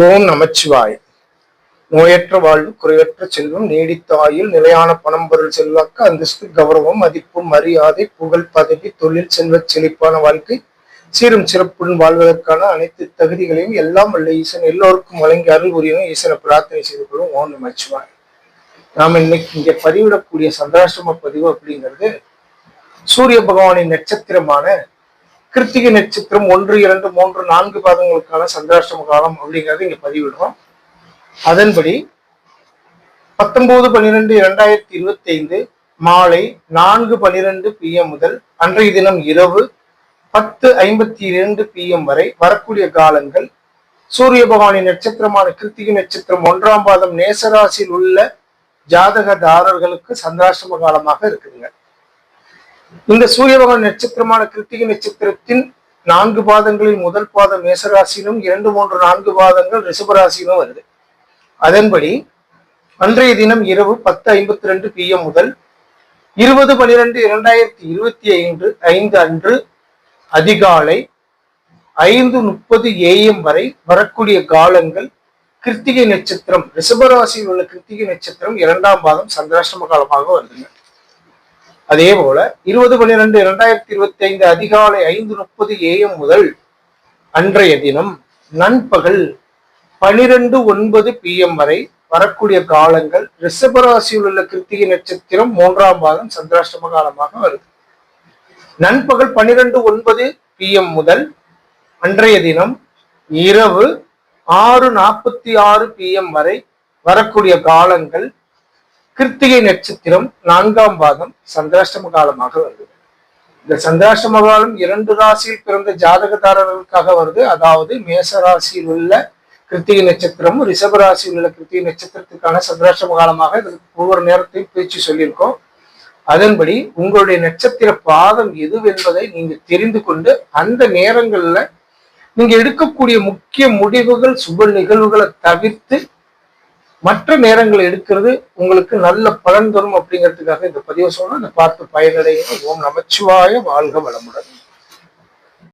ஓம் நமச்சிவாய். நோயற்ற வாழ்வு, குறையற்ற செல்வம், நீடித்த ஆயுள், நிலையான பணம், பொருள், செல்வாக்கு, அந்தஸ்து, கௌரவம், மதிப்பு, மரியாதை, புகழ், பதவி, தொழில், செல்வச் செழிப்பான வாழ்க்கை, சீரும் சிறப்புடன் வாழ்வதற்கான அனைத்து தகுதிகளையும் எல்லாம் வல்ல ஈசன் எல்லோருக்கும் வழங்கி அருள் புரியணும். ஈசனை பிரார்த்தனை செய்து கொள்ளும். ஓம் நமச்சிவாய். நாம இன்னைக்கு இங்க பதிவிடக்கூடிய சந்திராஷ்டம பதிவு அப்படிங்கிறது சூரிய பகவானின் நட்சத்திரமான கிருத்திகை நட்சத்திரம் 1, 2, 3, 4 பாதங்களுக்கான சந்திராஷ்டம காலம் அப்படிங்கிறது இங்க பதிவிடுறோம். அதன்படி 19/12/2025 மாலை 4:12 PM முதல் அன்றைய தினம் இரவு 10:52 PM வரை வரக்கூடிய காலங்கள் சூரிய பகவானின் நட்சத்திரமான கிருத்திகை நட்சத்திரம் 1ஆம் பாதம் நேசராசியில் உள்ள ஜாதகதாரர்களுக்கு சந்திராஷ்டம காலமாக இருக்குதுங்க. இந்த சூரிய பகவான் நட்சத்திரமான கிருத்திகை நட்சத்திரத்தின் 4 பாதங்களில் முதல் பாதம் மேசராசியிலும் 2, 3, 4 பாதங்கள் ரிஷபராசியிலும் வருது. அதன்படி அன்றைய தினம் இரவு 10:52 PM முதல் 20/12/2025 அன்று அதிகாலை 5:30 AM வரை வரக்கூடிய காலங்கள் கிருத்திகை நட்சத்திரம் ரிஷபராசியில் உள்ள கிருத்திகை நட்சத்திரம் 2ஆம் பாதம் சந்திராஷ்டம காலமாக வருதுங்க. அதே போல 20/12/2025 அதிகாலை 5:30 AM முதல் அன்றைய தினம் நண்பகல் 12:09 PM வரை வரக்கூடிய காலங்கள் ரிஷபராசியில் உள்ள கிருத்திகை நட்சத்திரம் 3ஆம் பாதம் சந்திராஷ்டம காலமாக வருது. நண்பகல் 12:09 PM முதல் அன்றைய தினம் இரவு 6:46 PM வரை வரக்கூடிய காலங்கள் கிருத்திகை நட்சத்திரம் 4ஆம் பாதம் சந்திராஷ்டம காலமாக வருது. இந்த சந்திராஷ்டம காலம் 2 ராசியில் பிறந்த ஜாதகதாரர்களுக்காக வருது. அதாவது மேச ராசியில் உள்ள கிருத்திகை நட்சத்திரமும் ரிஷபராசியில் உள்ள கிருத்திகை நட்சத்திரத்துக்கான சந்திராஷ்டம காலமாக ஒவ்வொரு நேரத்தையும் பேச்சு சொல்லியிருக்கோம். அதன்படி உங்களுடைய நட்சத்திர பாதம் எது என்பதை நீங்க தெரிந்து கொண்டு அந்த நேரங்கள்ல நீங்க எடுக்கக்கூடிய முக்கிய முடிவுகள் சுப நிகழ்வுகளை தவிர்த்து மற்ற நேரங்களை எடுக்கிறது உங்களுக்கு நல்ல பலன் தரும் அப்படிங்கிறதுக்காக இந்த பதிவை சொன்னா அதை பார்த்து பயனடைங்க. ஓம் நமச்சிவாய. வாழ்க வளமுடன்.